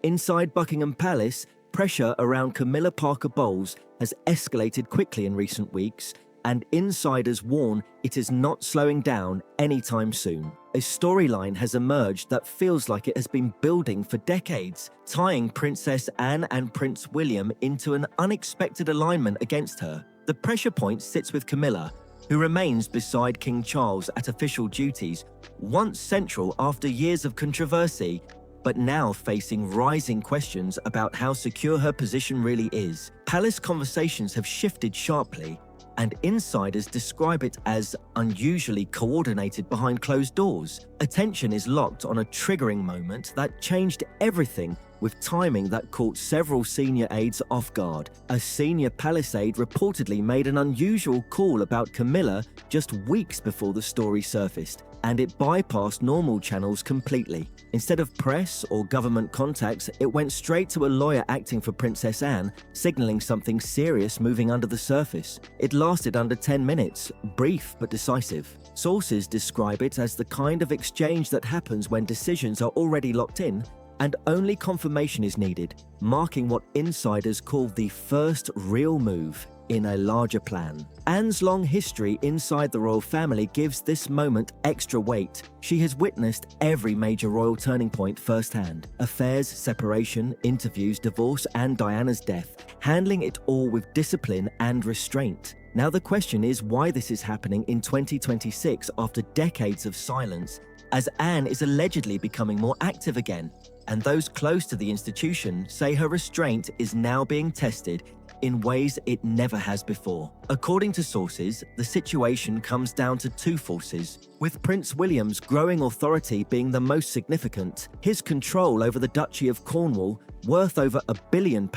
Inside Buckingham Palace, pressure around Camilla Parker Bowles has escalated quickly in recent weeks, and insiders warn it is not slowing down anytime soon. A storyline has emerged that feels like it has been building for decades, tying Princess Anne and Prince William into an unexpected alignment against her. The pressure point sits with Camilla, who remains beside King Charles at official duties, once central after years of controversy, but now facing rising questions about how secure her position really is. Palace conversations have shifted sharply, and insiders describe it as unusually coordinated behind closed doors. Attention is locked on a triggering moment that changed everything, with timing that caught several senior aides off guard. A senior palace aide reportedly made an unusual call about Camilla just weeks before the story surfaced, and it bypassed normal channels completely. Instead of press or government contacts, it went straight to a lawyer acting for Princess Anne, signaling something serious moving under the surface. It lasted under 10 minutes, brief but decisive. Sources describe it as the kind of exchange that happens when decisions are already locked in and only confirmation is needed, marking what insiders call the first real move in a larger plan. Anne's long history inside the royal family gives this moment extra weight. She has witnessed every major royal turning point firsthand: affairs, separation, interviews, divorce, and Diana's death, handling it all with discipline and restraint. Now the question is why this is happening in 2026 after decades of silence, as Anne is allegedly becoming more active again, and those close to the institution say her restraint is now being tested in ways it never has before. According to sources, the situation comes down to two forces, with Prince William's growing authority being the most significant. His control over the Duchy of Cornwall, worth over £1 billion,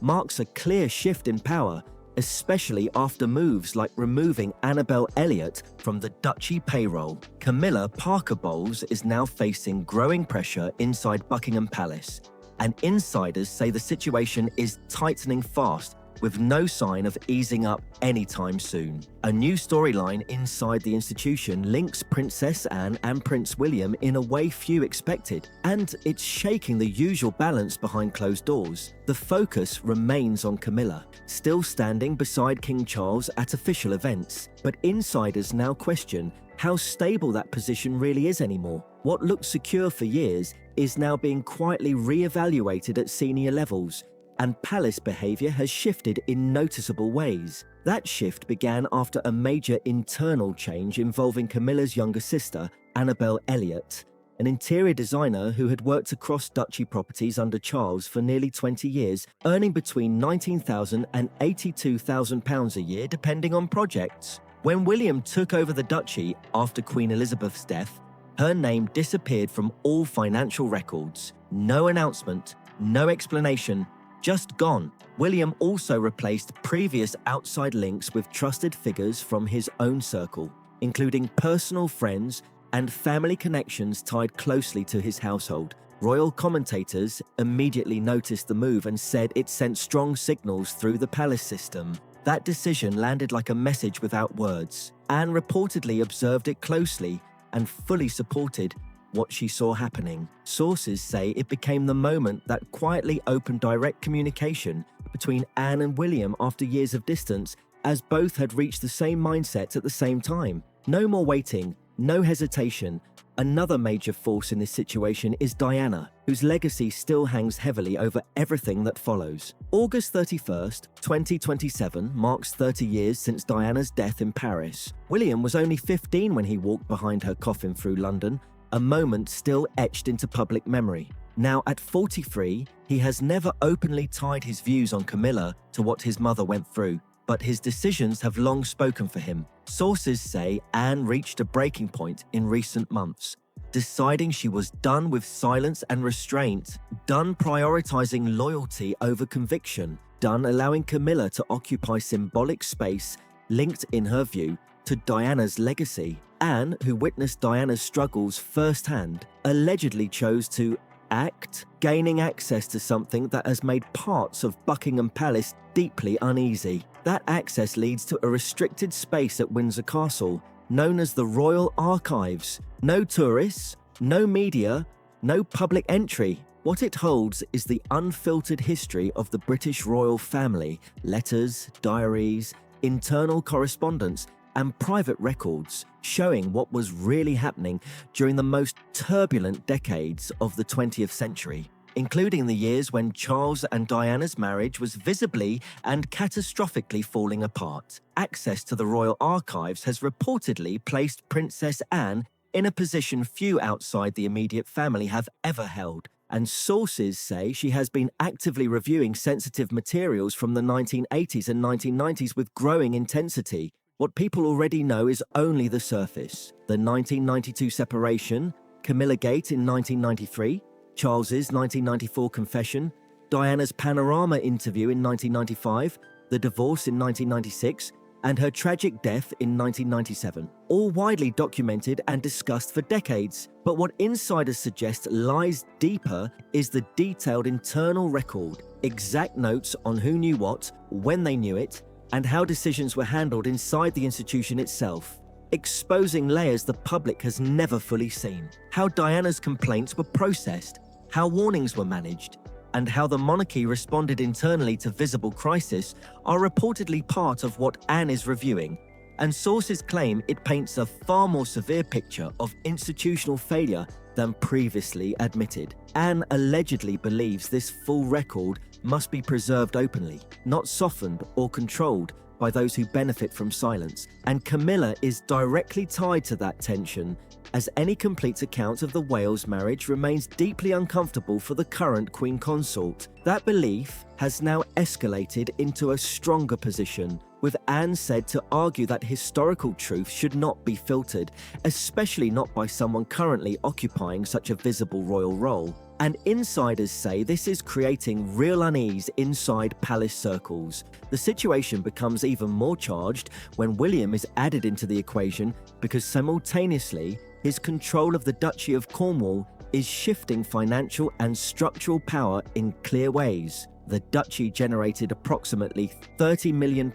marks a clear shift in power, especially after moves like removing Annabel Elliot from the duchy payroll. Camilla Parker Bowles is now facing growing pressure inside Buckingham Palace, and insiders say the situation is tightening fast, with no sign of easing up anytime soon. A new storyline inside the institution links Princess Anne and Prince William in a way few expected, and it's shaking the usual balance behind closed doors. The focus remains on Camilla, still standing beside King Charles at official events, but insiders now question how stable that position really is anymore. What looked secure for years is now being quietly re-evaluated at senior levels, and palace behavior has shifted in noticeable ways. That shift began after a major internal change involving Camilla's younger sister, Annabel Elliot, an interior designer who had worked across duchy properties under Charles for nearly 20 years, earning between £19,000 and £82,000 a year depending on projects. When William took over the duchy after Queen Elizabeth's death, her name disappeared from all financial records. No announcement, no explanation, just gone. William also replaced previous outside links with trusted figures from his own circle, including personal friends and family connections tied closely to his household. Royal commentators immediately noticed the move and said it sent strong signals through the palace system. That decision landed like a message without words. Anne reportedly observed it closely and fully supported what she saw happening. Sources say it became the moment that quietly opened direct communication between Anne and William after years of distance, as both had reached the same mindset at the same time. No more waiting, no hesitation. Another major force in this situation is Diana, whose legacy still hangs heavily over everything that follows. August 31st, 2027 marks 30 years since Diana's death in Paris. William was only 15 when he walked behind her coffin through London, a moment still etched into public memory. Now at 43, he has never openly tied his views on Camilla to what his mother went through, but his decisions have long spoken for him. Sources say Anne reached a breaking point in recent months, deciding she was done with silence and restraint, done prioritizing loyalty over conviction, done allowing Camilla to occupy symbolic space linked, in her view, to Diana's legacy. Anne, who witnessed Diana's struggles firsthand, allegedly chose to act, gaining access to something that has made parts of Buckingham Palace deeply uneasy. That access leads to a restricted space at Windsor Castle, known as the Royal Archives. No tourists, no media, no public entry. What it holds is the unfiltered history of the British royal family, letters, diaries, internal correspondence, and private records, showing what was really happening during the most turbulent decades of the 20th century, including the years when Charles and Diana's marriage was visibly and catastrophically falling apart. Access to the royal archives has reportedly placed Princess Anne in a position few outside the immediate family have ever held, and sources say she has been actively reviewing sensitive materials from the 1980s and 1990s with growing intensity. What people already know is only the surface. The 1992 separation, Camilla Gate in 1993, Charles's 1994 confession, Diana's Panorama interview in 1995, the divorce in 1996, and her tragic death in 1997, all widely documented and discussed for decades. But what insiders suggest lies deeper is the detailed internal record, exact notes on who knew what, when they knew it, and how decisions were handled inside the institution itself, exposing layers the public has never fully seen. How Diana's complaints were processed, how warnings were managed, and how the monarchy responded internally to visible crisis are reportedly part of what Anne is reviewing, and sources claim it paints a far more severe picture of institutional failure than previously admitted. Anne allegedly believes this full record must be preserved openly, not softened or controlled by those who benefit from silence, and Camilla is directly tied to that tension, as any complete account of the Wales marriage remains deeply uncomfortable for the current Queen Consort. That belief has now escalated into a stronger position, with Anne said to argue that historical truth should not be filtered, especially not by someone currently occupying such a visible royal role. And insiders say this is creating real unease inside palace circles. The situation becomes even more charged when William is added into the equation because simultaneously his control of the Duchy of Cornwall is shifting financial and structural power in clear ways. The duchy generated approximately £30 million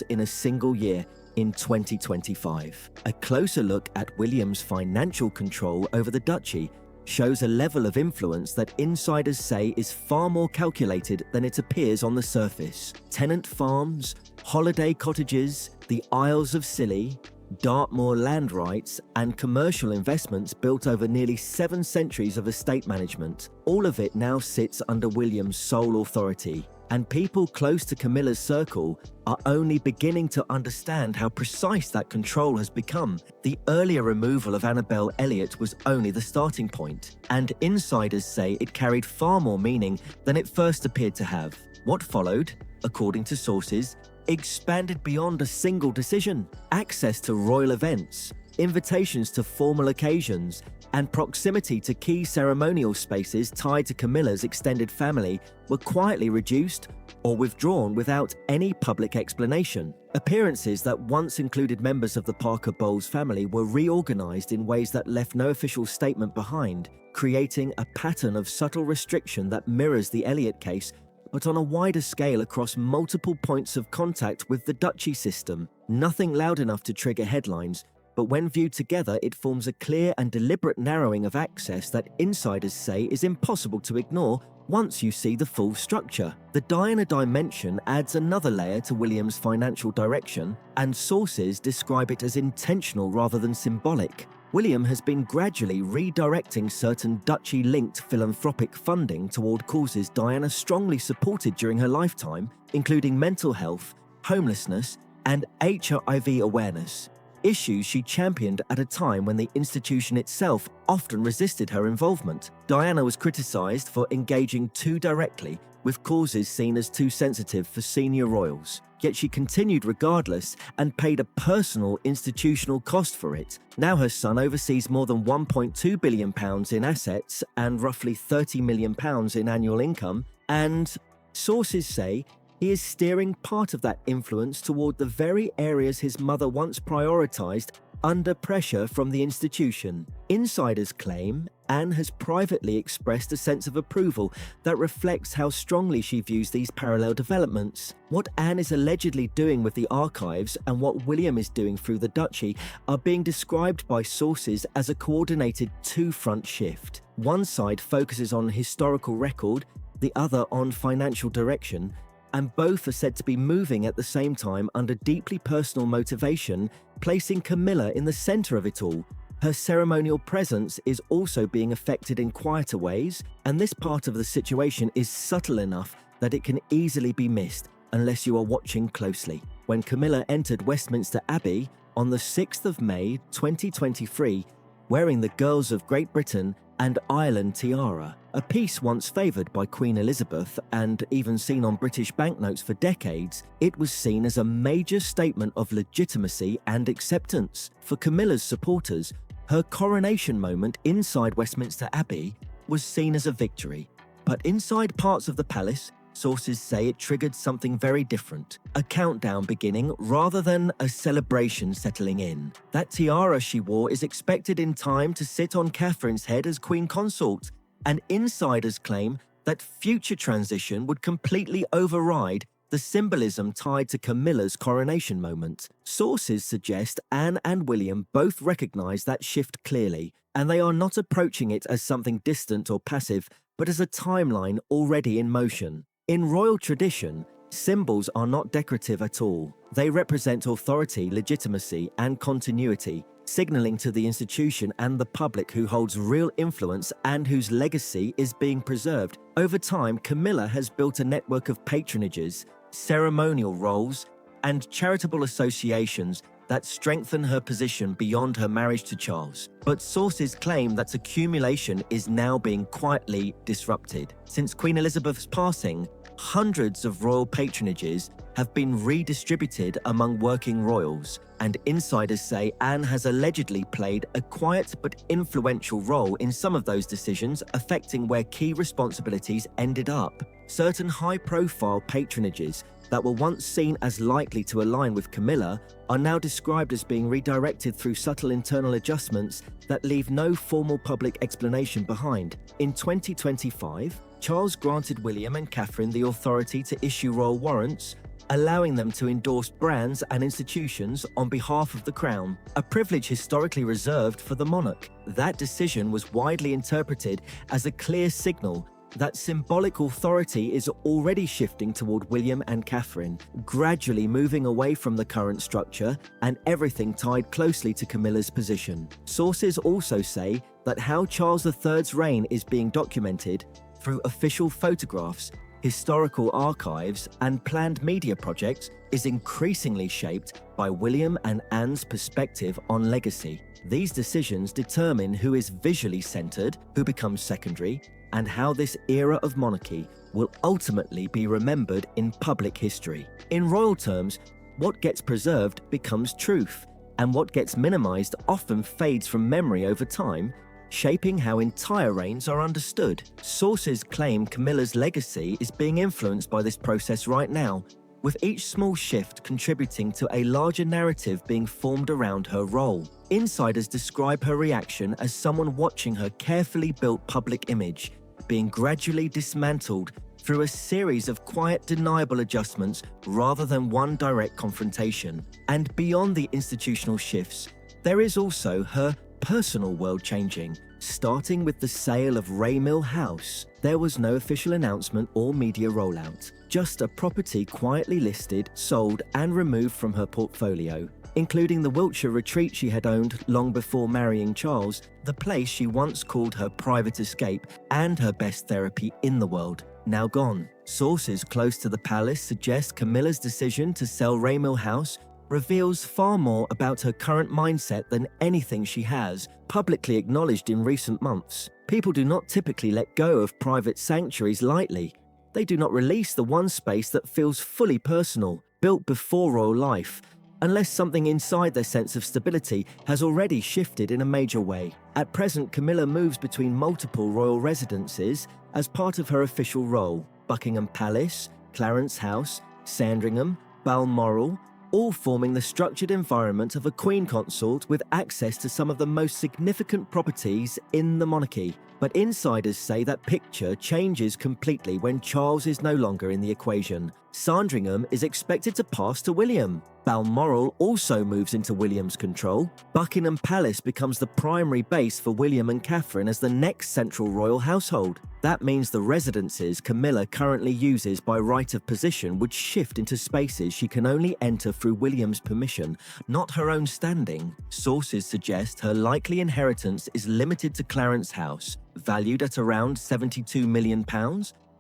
in a single year in 2025. A closer look at William's financial control over the duchy shows a level of influence that insiders say is far more calculated than it appears on the surface. Tenant farms, holiday cottages, the Isles of Scilly, Dartmoor land rights, and commercial investments built over nearly 7 centuries of estate management. All of it now sits under William's sole authority, and people close to Camilla's circle are only beginning to understand how precise that control has become. The earlier removal of Annabel Elliot was only the starting point, and insiders say it carried far more meaning than it first appeared to have. What followed, according to sources, expanded beyond a single decision. Access to royal events, invitations to formal occasions, and proximity to key ceremonial spaces tied to Camilla's extended family were quietly reduced or withdrawn without any public explanation. Appearances that once included members of the Parker Bowles family were reorganized in ways that left no official statement behind, creating a pattern of subtle restriction that mirrors the Elliot case, but on a wider scale across multiple points of contact with the duchy system. Nothing loud enough to trigger headlines, but when viewed together it forms a clear and deliberate narrowing of access that insiders say is impossible to ignore once you see the full structure. The Diana dimension adds another layer to William's financial direction, and sources describe it as intentional rather than symbolic. William has been gradually redirecting certain duchy-linked philanthropic funding toward causes Diana strongly supported during her lifetime, including mental health, homelessness, and HIV awareness, issues she championed at a time when the institution itself often resisted her involvement. Diana was criticized for engaging too directly with causes seen as too sensitive for senior royals. Yet she continued regardless and paid a personal institutional cost for it. Now her son oversees more than £1.2 billion in assets and roughly £30 million in annual income, and sources say he is steering part of that influence toward the very areas his mother once prioritized under pressure from the institution. Insiders claim Anne has privately expressed a sense of approval that reflects how strongly she views these parallel developments. What Anne is allegedly doing with the archives and what William is doing through the duchy are being described by sources as a coordinated two-front shift. One side focuses on historical record, the other on financial direction, and both are said to be moving at the same time under deeply personal motivation, placing Camilla in the center of it all. Her ceremonial presence is also being affected in quieter ways, and this part of the situation is subtle enough that it can easily be missed unless you are watching closely. When Camilla entered Westminster Abbey on the 6th of May 2023, wearing the Girls of Great Britain and Ireland tiara, a piece once favoured by Queen Elizabeth and even seen on British banknotes for decades, it was seen as a major statement of legitimacy and acceptance. For Camilla's supporters, her coronation moment inside Westminster Abbey was seen as a victory. But inside parts of the palace, sources say it triggered something very different, a countdown beginning rather than a celebration settling in. That tiara she wore is expected in time to sit on Catherine's head as Queen Consort, and insiders claim that future transition would completely override the symbolism tied to Camilla's coronation moment. Sources suggest Anne and William both recognise that shift clearly, and they are not approaching it as something distant or passive, but as a timeline already in motion. In royal tradition, symbols are not decorative at all. They represent authority, legitimacy, and continuity, signalling to the institution and the public who holds real influence and whose legacy is being preserved. Over time, Camilla has built a network of patronages, ceremonial roles, and charitable associations that strengthen her position beyond her marriage to Charles. But sources claim that accumulation is now being quietly disrupted. Since Queen Elizabeth's passing, hundreds of royal patronages have been redistributed among working royals, and insiders say Anne has allegedly played a quiet but influential role in some of those decisions, affecting where key responsibilities ended up. Certain high-profile patronages that were once seen as likely to align with Camilla are now described as being redirected through subtle internal adjustments that leave no formal public explanation behind. In 2025, Charles granted William and Catherine the authority to issue royal warrants, allowing them to endorse brands and institutions on behalf of the Crown, a privilege historically reserved for the monarch. That decision was widely interpreted as a clear signal that symbolic authority is already shifting toward William and Catherine, gradually moving away from the current structure and everything tied closely to Camilla's position. Sources also say that how Charles III's reign is being documented through official photographs, historical archives, and planned media projects is increasingly shaped by William and Anne's perspective on legacy. These decisions determine who is visually centered, who becomes secondary, and how this era of monarchy will ultimately be remembered in public history. In royal terms, what gets preserved becomes truth, and what gets minimized often fades from memory over time, shaping how entire reigns are understood. Sources claim Camilla's legacy is being influenced by this process right now, with each small shift contributing to a larger narrative being formed around her role. Insiders describe her reaction as someone watching her carefully built public image being gradually dismantled through a series of quiet, deniable adjustments rather than one direct confrontation. And beyond the institutional shifts, there is also her personal world changing. Starting with the sale of Raymill House, there was no official announcement or media rollout, just a property quietly listed, sold, and removed from her portfolio, including the Wiltshire retreat she had owned long before marrying Charles, the place she once called her private escape and her best therapy in the world, now gone. Sources close to the palace suggest Camilla's decision to sell Raymill House reveals far more about her current mindset than anything she has publicly acknowledged in recent months. People do not typically let go of private sanctuaries lightly. They do not release the one space that feels fully personal, built before royal life, unless something inside their sense of stability has already shifted in a major way. At present, Camilla moves between multiple royal residences as part of her official role: Buckingham Palace, Clarence House, Sandringham, Balmoral, all forming the structured environment of a queen consort with access to some of the most significant properties in the monarchy. But insiders say that picture changes completely when Charles is no longer in the equation. Sandringham is expected to pass to William. Balmoral also moves into William's control. Buckingham Palace becomes the primary base for William and Catherine as the next central royal household. That means the residences Camilla currently uses by right of position would shift into spaces she can only enter through William's permission, not her own standing. Sources suggest her likely inheritance is limited to Clarence House, valued at around £72 million,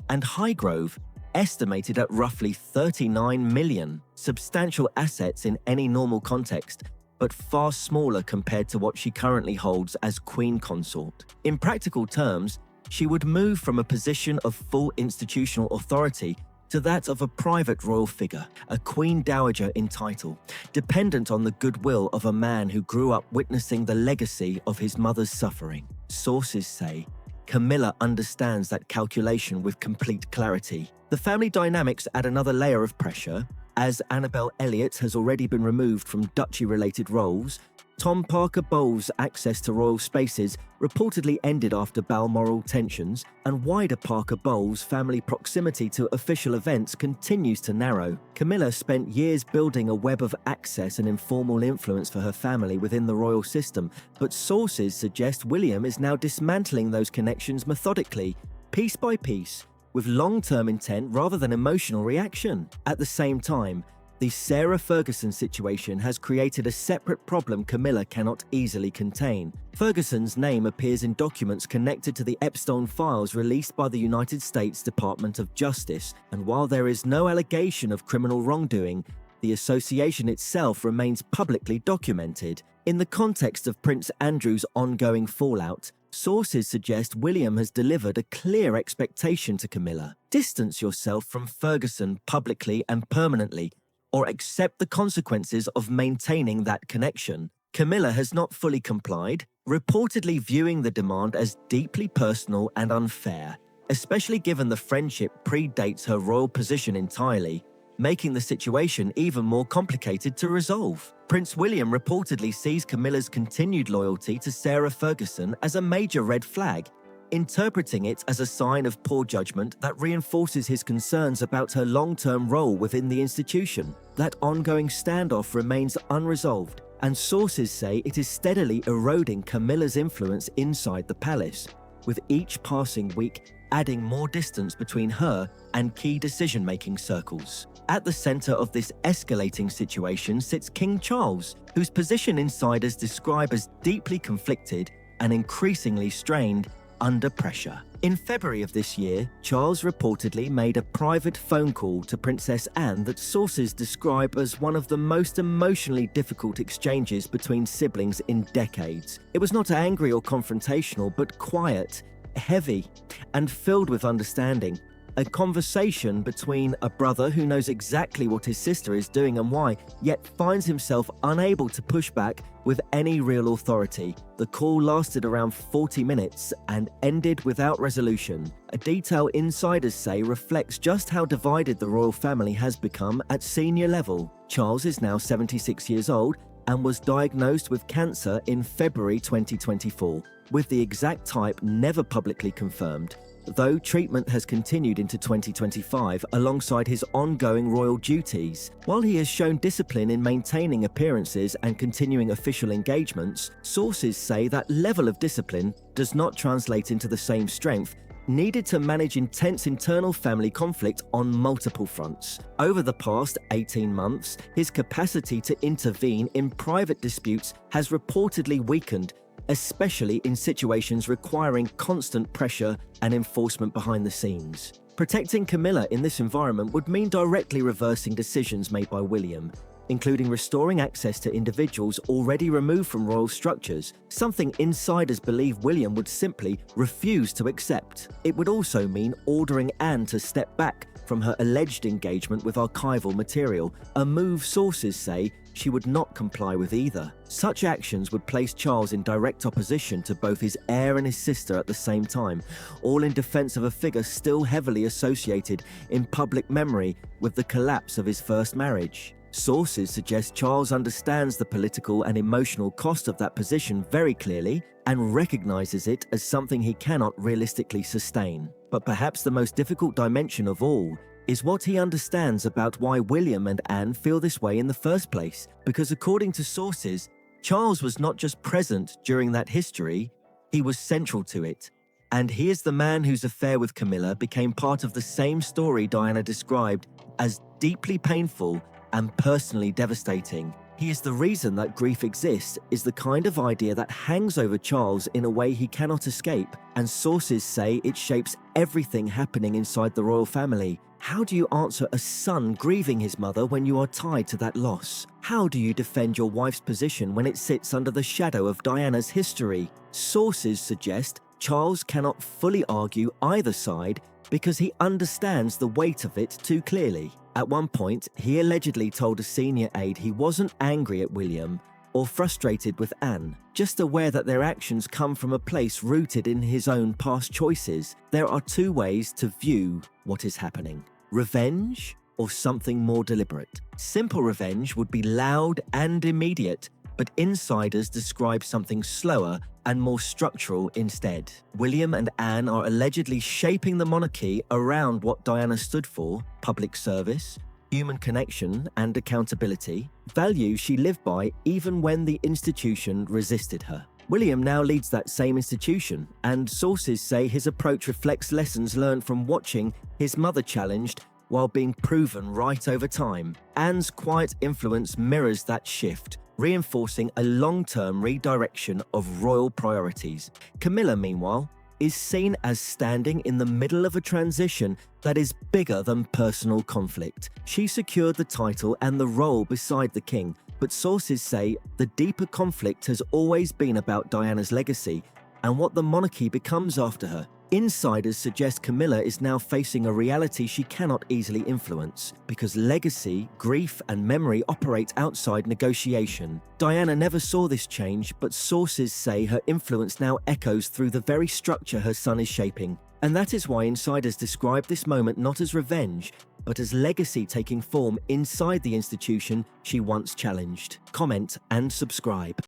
and Highgrove, estimated at roughly £39 million. Substantial assets in any normal context, but far smaller compared to what she currently holds as Queen Consort. In practical terms, she would move from a position of full institutional authority to that of a private royal figure, a Queen Dowager in title, dependent on the goodwill of a man who grew up witnessing the legacy of his mother's suffering. Sources say Camilla understands that calculation with complete clarity. The family dynamics add another layer of pressure. As Annabel Elliot has already been removed from duchy-related roles, Tom Parker Bowles' access to royal spaces reportedly ended after Balmoral tensions, and wider Parker Bowles' family proximity to official events continues to narrow. Camilla spent years building a web of access and informal influence for her family within the royal system, but sources suggest William is now dismantling those connections methodically, piece by piece, with long-term intent rather than emotional reaction. At the same time, the Sarah Ferguson situation has created a separate problem Camilla cannot easily contain. Ferguson's name appears in documents connected to the Epstein files released by the United States Department of Justice, and while there is no allegation of criminal wrongdoing, the association itself remains publicly documented. In the context of Prince Andrew's ongoing fallout, sources suggest William has delivered a clear expectation to Camilla. Distance yourself from Ferguson publicly and permanently, or accept the consequences of maintaining that connection. Camilla has not fully complied, reportedly viewing the demand as deeply personal and unfair, especially given the friendship predates her royal position entirely, making the situation even more complicated to resolve. Prince William reportedly sees Camilla's continued loyalty to Sarah Ferguson as a major red flag, interpreting it as a sign of poor judgment that reinforces his concerns about her long-term role within the institution. That ongoing standoff remains unresolved, and sources say it is steadily eroding Camilla's influence inside the palace, with each passing week adding more distance between her and key decision-making circles. At the center of this escalating situation sits King Charles, whose position insiders describe as deeply conflicted and increasingly strained under pressure. In February of this year, Charles reportedly made a private phone call to Princess Anne that sources describe as one of the most emotionally difficult exchanges between siblings in decades. It was not angry or confrontational, but quiet, heavy, and filled with understanding. A conversation between a brother who knows exactly what his sister is doing and why, yet finds himself unable to push back with any real authority. The call lasted around 40 minutes and ended without resolution. A detail insiders say reflects just how divided the royal family has become at senior level. Charles is now 76 years old and was diagnosed with cancer in February 2024, with the exact type never publicly confirmed, though treatment has continued into 2025 alongside his ongoing royal duties. While he has shown discipline in maintaining appearances and continuing official engagements, sources say that level of discipline does not translate into the same strength needed to manage intense internal family conflict on multiple fronts. Over the past 18 months, his capacity to intervene in private disputes has reportedly weakened, especially in situations requiring constant pressure and enforcement behind the scenes. Protecting Camilla in this environment would mean directly reversing decisions made by William, including restoring access to individuals already removed from royal structures, something insiders believe William would simply refuse to accept. It would also mean ordering Anne to step back from her alleged engagement with archival material, a move sources say she would not comply with either. Such actions would place Charles in direct opposition to both his heir and his sister at the same time, all in defense of a figure still heavily associated in public memory with the collapse of his first marriage. Sources suggest Charles understands the political and emotional cost of that position very clearly and recognizes it as something he cannot realistically sustain. But perhaps the most difficult dimension of all is what he understands about why William and Anne feel this way in the first place, because according to sources, Charles was not just present during that history, he was central to it. And he is the man whose affair with Camilla became part of the same story Diana described as deeply painful and personally devastating. He is the reason that grief exists, is the kind of idea that hangs over Charles in a way he cannot escape, and sources say it shapes everything happening inside the royal family. How do you answer a son grieving his mother when you are tied to that loss? How do you defend your wife's position when it sits under the shadow of Diana's history? Sources suggest Charles cannot fully argue either side because he understands the weight of it too clearly. At one point, he allegedly told a senior aide he wasn't angry at William or frustrated with Anne, just aware that their actions come from a place rooted in his own past choices. There are two ways to view what is happening: revenge or something more deliberate. Simple revenge would be loud and immediate, but insiders describe something slower and more structural instead. William and Anne are allegedly shaping the monarchy around what Diana stood for: public service, human connection, and accountability, values she lived by even when the institution resisted her. William now leads that same institution, and sources say his approach reflects lessons learned from watching his mother challenged while being proven right over time. Anne's quiet influence mirrors that shift, reinforcing a long-term redirection of royal priorities. Camilla, meanwhile, is seen as standing in the middle of a transition that is bigger than personal conflict. She secured the title and the role beside the king, but sources say the deeper conflict has always been about Diana's legacy and what the monarchy becomes after her. Insiders suggest Camilla is now facing a reality she cannot easily influence, because legacy, grief, and memory operate outside negotiation. Diana never saw this change, but sources say her influence now echoes through the very structure her son is shaping. And that is why insiders describe this moment not as revenge, but as legacy taking form inside the institution she once challenged. Comment and subscribe.